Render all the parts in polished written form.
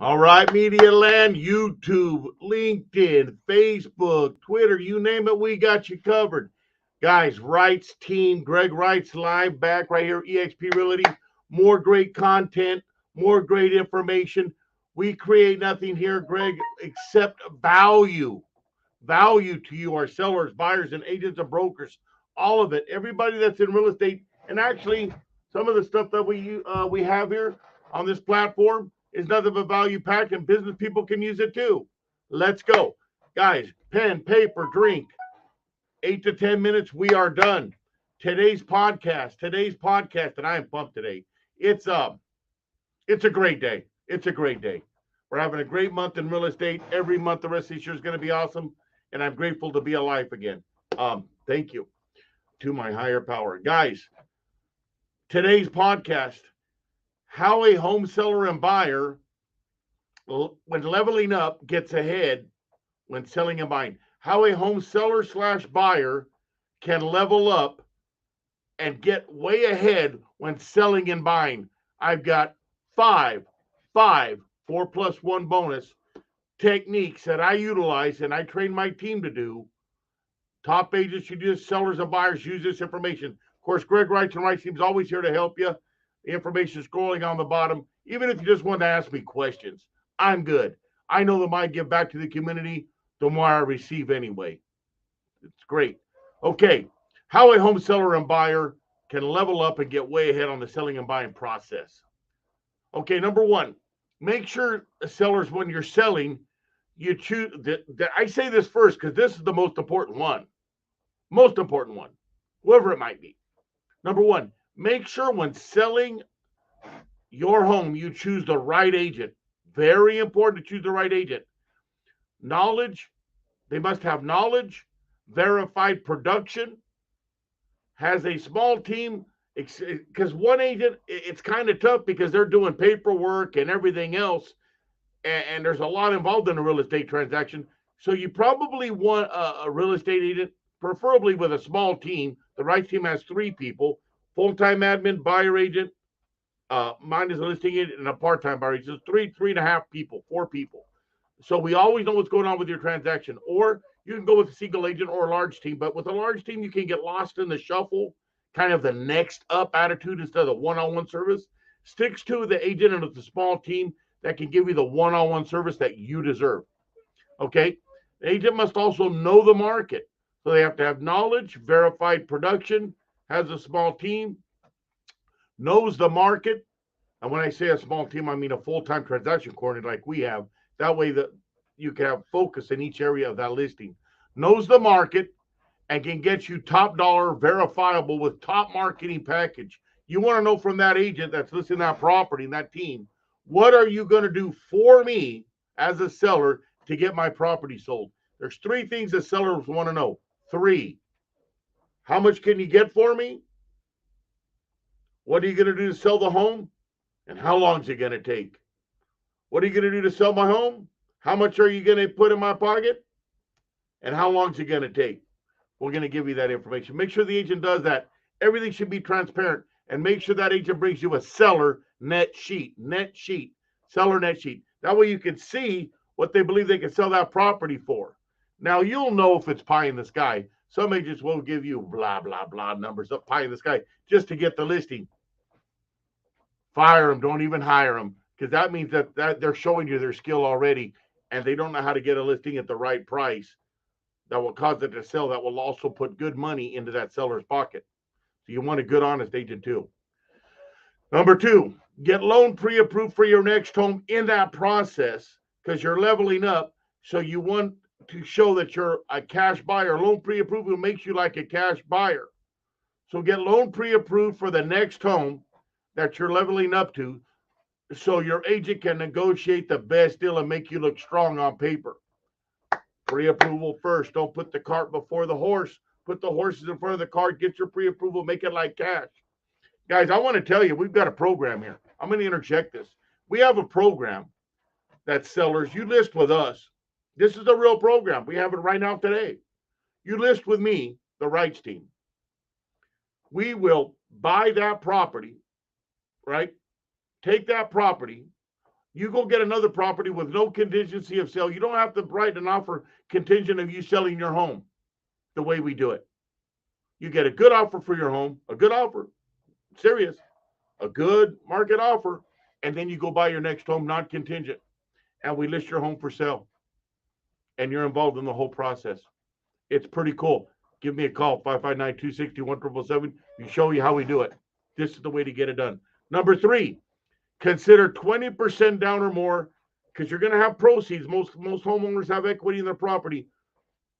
All right, Media Land, YouTube, LinkedIn, Facebook, Twitter, you name it, we got you covered. Guys, Reitz team, Greg Reitz live back right here, EXP Realty. More great content, more great information. We create nothing here, Greg, except value. Value to you, our sellers, buyers, and agents and brokers. All of it. Everybody that's in real estate, and actually, some of the stuff that we have here on this platform is nothing but value packed, and business people can use it too. Let's go, guys. Pen, paper, drink. 8 to 10 minutes. We are done. Today's podcast. And I am pumped today. It's a great day. It's a great day. We're having a great month in real estate. Every month the rest of this year is going to be awesome, and I'm grateful to be alive again. Thank you to my higher power, guys. Today's podcast: how a home seller and buyer, when leveling up, gets ahead when selling and buying. How a home seller slash buyer can level up and get way ahead when selling and buying. I've got five 4+1 bonus techniques that I utilize and I train my team to do. Top agents should use, sellers and buyers use this information. Of course, Greg Reitz and Reitz team's always here to help you. The information is scrolling on the bottom. Even if you just want to ask me questions, I'm good. I know the more I give back to the community, the more I receive anyway. It's great. Okay, how a home seller and buyer can level up and get way ahead on the selling and buying process. Okay, number one, make sure sellers, when you're selling, you choose. I say this first because this is the most important one. Most important one, whoever it might be. Number one, make sure when selling your home, you choose the right agent. Very important to choose the right agent. Knowledge, they must have knowledge, verified production, has a small team, because one agent, it's kind of tough because they're doing paperwork and everything else, and there's a lot involved in a real estate transaction. So you probably want a real estate agent, preferably with a small team. The right team has 3 people: full-time admin, buyer agent, mine is a listing agent, and a part-time buyer agent. So 3.5 people, 4 people. So we always know what's going on with your transaction. Or you can go with a single agent or a large team. But with a large team, you can get lost in the shuffle, kind of the next up attitude instead of the one-on-one service. Sticks to the agent and with the small team that can give you the one-on-one service that you deserve. Okay? The agent must also know the market. So they have to have knowledge, verified production, has a small team, knows the market. And when I say a small team, I mean a full-time transaction coordinator like we have. That way that you can have focus in each area of that listing. Knows the market and can get you top dollar, verifiable with top marketing package. You want to know from that agent that's listing that property and that team, what are you going to do for me as a seller to get my property sold? There's 3 things that sellers want to know. 3. How much can you get for me? What are you going to do to sell the home? And how long is it going to take? What are you going to do to sell my home? How much are you going to put in my pocket? And how long is it going to take? We're going to give you that information. Make sure the agent does that. Everything should be transparent. And make sure that agent brings you a seller net sheet. Seller net sheet. That way you can see what they believe they can sell that property for. Now, you'll know if it's pie in the sky. Some agents will give you blah, blah, blah numbers up pie in the sky just to get the listing. Fire them. Don't even hire them, because that means that they're showing you their skill already, and they don't know how to get a listing at the right price that will cause it to sell, that will also put good money into that seller's pocket. So you want a good, honest agent too. Number 2, get loan pre-approved for your next home in that process, because you're leveling up. So you want to show that you're a cash buyer. Loan pre-approved makes you like a cash buyer. So get loan pre-approved for the next home that you're leveling up to, so your agent can negotiate the best deal and make you look strong on paper. Pre-approval first. Don't put the cart before the horse. Put the horses in front of the cart. Get your pre-approval. Make it like cash. Guys, I want to tell you, we've got a program here. I'm going to interject this. We have a program that sellers, you list with us. This is a real program. We have it right now today. You list with me, the Reitz team. We will buy that property, right? Take that property. You go get another property with no contingency of sale. You don't have to write an offer contingent of you selling your home the way we do it. You get a good offer for your home, a good offer, serious, a good market offer, and then you go buy your next home non-contingent, and we list your home for sale, and you're involved in the whole process. It's pretty cool. Give me a call, 559-260-1777. We show you how we do it. This is the way to get it done. Number 3, consider 20% down or more, because you're going to have proceeds. Most homeowners have equity in their property.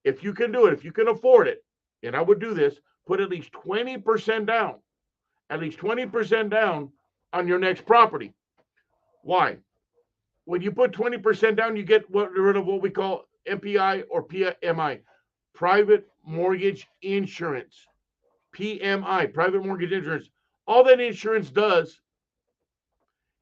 If you can do it, if you can afford it, and I would do this, put at least 20% down. At least 20% down on your next property. Why? When you put 20% down, you get rid of what we call MPI or PMI, private mortgage insurance. PMI, private mortgage insurance. All that insurance does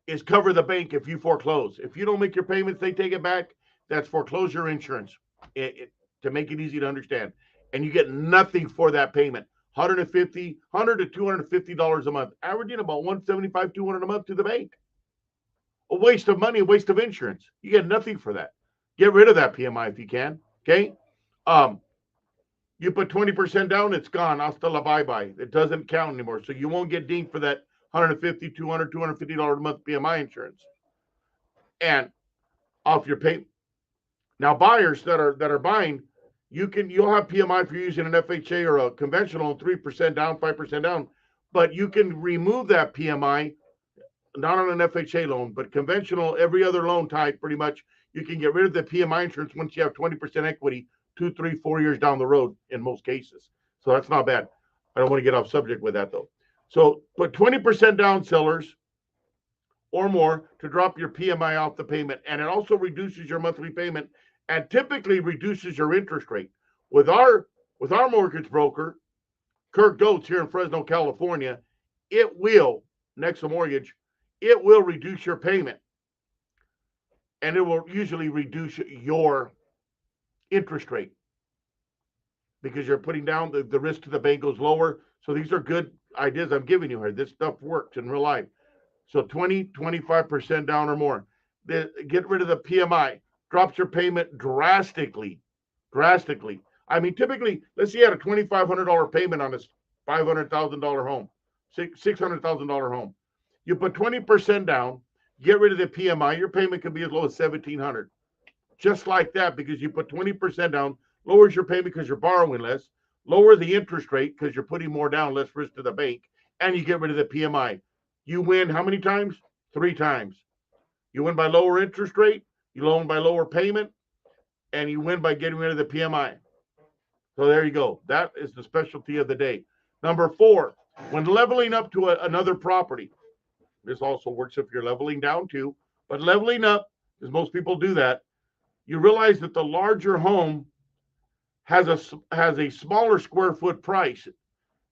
is cover the bank if you foreclose. If you don't make your payments, they take it back. That's foreclosure insurance, to make it easy to understand. And you get nothing for that payment. $100 to $250 a month, averaging about $175, $200 a month to the bank. A waste of money, a waste of insurance. You get nothing for that. Get rid of that PMI if you can. Okay. You put 20% down, it's gone. Hasta la bye-bye. It doesn't count anymore. So you won't get dinged for that $150, $200, $250 a month PMI insurance. And off your pay. Now, buyers that are buying, you'll have PMI for using an FHA or a conventional, 3% down, 5% down, but you can remove that PMI, not on an FHA loan, but conventional, every other loan type, pretty much, you can get rid of the PMI insurance once you have 20% equity, 2, 3, 4 years down the road in most cases. So that's not bad. I don't want to get off subject with that though. So put 20% down, sellers, or more, to drop your PMI off the payment. And it also reduces your monthly payment and typically reduces your interest rate. With our mortgage broker, Kirk Dotes here in Fresno, California, it will, Nexa Mortgage, it will reduce your payment. And it will usually reduce your interest rate because you're putting down the risk to the bank goes lower. So these are good ideas I'm giving you here. This stuff works in real life. So 25% down or more. Get rid of the PMI. Drops your payment drastically. I mean, typically, let's say you had a $2,500 payment on this $500,000 home, $600,000 home. You put 20% down, get rid of the PMI, your payment could be as low as $1,700. Just like that, because you put 20% down, lowers your payment because you're borrowing less, lower the interest rate because you're putting more down, less risk to the bank, and you get rid of the PMI. You win how many times? 3 times. You win by lower interest rate, you win by lower payment, and you win by getting rid of the PMI. So there you go. That is the specialty of the day. Number 4, when leveling up to another property, this also works if you're leveling down too, but leveling up, as most people do that, you realize that the larger home has a smaller square foot price.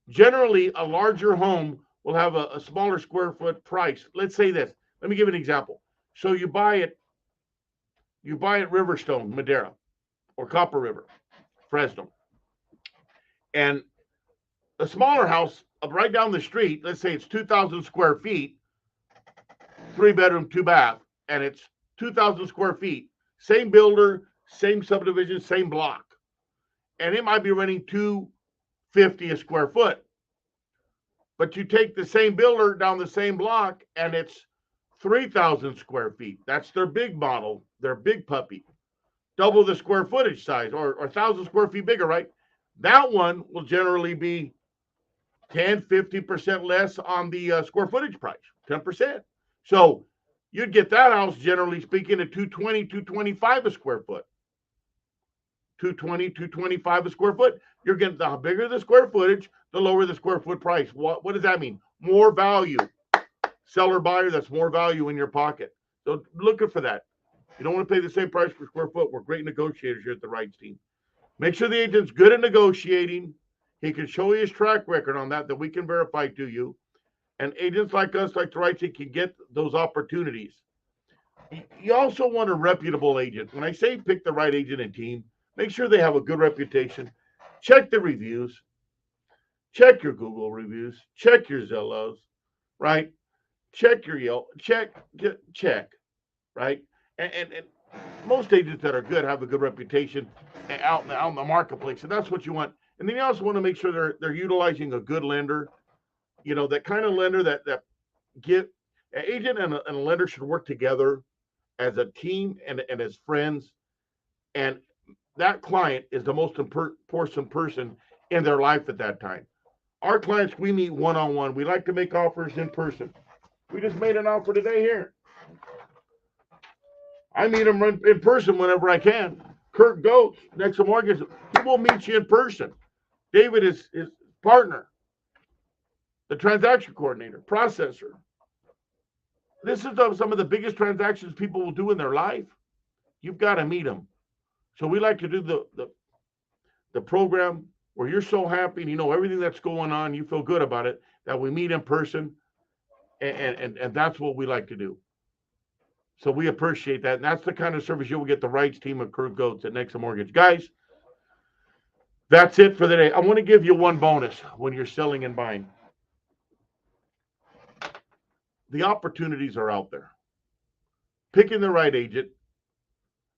Generally, a larger home will have a smaller square foot price. Let's say this. Let me give you an example. So you buy it Riverstone, Madera, or Copper River, Fresno. And a smaller house right down the street, let's say it's 2,000 square feet, 3-bedroom, 2-bath, and it's 2,000 square feet. Same builder, same subdivision, same block. And it might be renting $250 a square foot. But you take the same builder down the same block and it's 3,000 square feet. That's their big model, their big puppy. Double the square footage size or 1,000 square feet bigger, right? That one will generally be 10, 50% less on the square footage price, 10%. So you'd get that house, generally speaking, at $220, $225 a square foot. $220, $225 a square foot. You're getting the bigger the square footage, the lower the square foot price. What does that mean? More value. Seller buyer, that's more value in your pocket. So looking for that. You don't want to pay the same price per square foot. We're great negotiators here at the Reitz team. Make sure the agent's good at negotiating. He can show you his track record on that we can verify to you. And agents like us, like the Reitz, can get those opportunities. You also want a reputable agent. When I say pick the right agent and team, make sure they have a good reputation. Check the reviews. Check your Google reviews. Check your Zillows, right? Check your Yelp. Check. right? And most agents that are good have a good reputation out in the marketplace, and that's what you want. And then you also want to make sure they're utilizing a good lender, that kind of lender that get an agent and a lender should work together as a team and as friends. And that client is the most important person in their life at that time. Our clients, we meet one on one. We like to make offers in person. We just made an offer today here. I meet them in person whenever I can. Kurt Goetz, next to Mortgage, he will meet you in person. David is his partner, the transaction coordinator, processor. This is some of the biggest transactions people will do in their life. You've got to meet them. So we like to do the program where you're so happy and you know everything that's going on, you feel good about it, that we meet in person, and that's what we like to do. So we appreciate that, and that's the kind of service you will get the Reitz team of Kurt Goetz at Nexa Mortgage. Guys, that's it for the day. I want to give you one bonus when you're selling and buying. The opportunities are out there. Picking the right agent,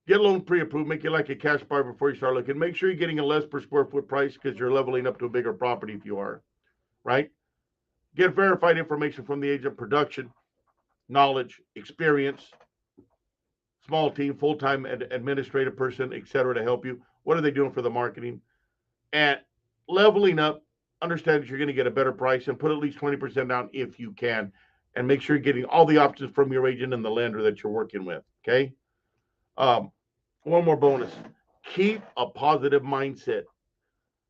get a loan pre-approved, make it like a cash buyer before you start looking. Make sure you're getting a less per square foot price because you're leveling up to a bigger property if you are, right? Get verified information from the agent, production, knowledge, experience, small team, full-time administrative person, etc. to help you. What are they doing for the marketing? And leveling up, understand that you're going to get a better price and put at least 20% down if you can. And make sure you're getting all the options from your agent and the lender that you're working with, okay? One more bonus. Keep a positive mindset.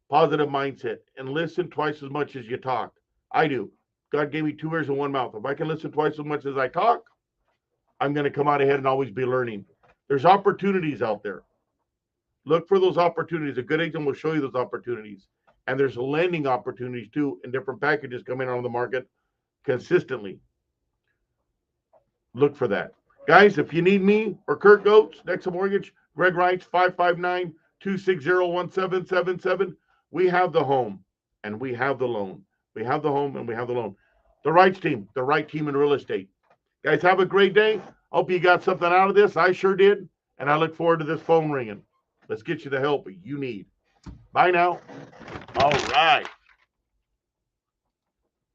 Positive mindset. And listen twice as much as you talk. I do. God gave me 2 ears and 1 mouth. If I can listen twice as much as I talk, I'm going to come out ahead and always be learning. There's opportunities out there. Look for those opportunities. A good agent will show you those opportunities. And there's lending opportunities too, and different packages coming on the market consistently. Look for that. Guys, if you need me or Kurt Goetz, Nexa Mortgage, Greg Reitz, 559-260-1777. We have the home and we have the loan. We have the home and we have the loan. The Reitz team, the right team in real estate. Guys, have a great day. Hope you got something out of this. I sure did. And I look forward to this phone ringing. Let's get you the help you need. Bye now. All right.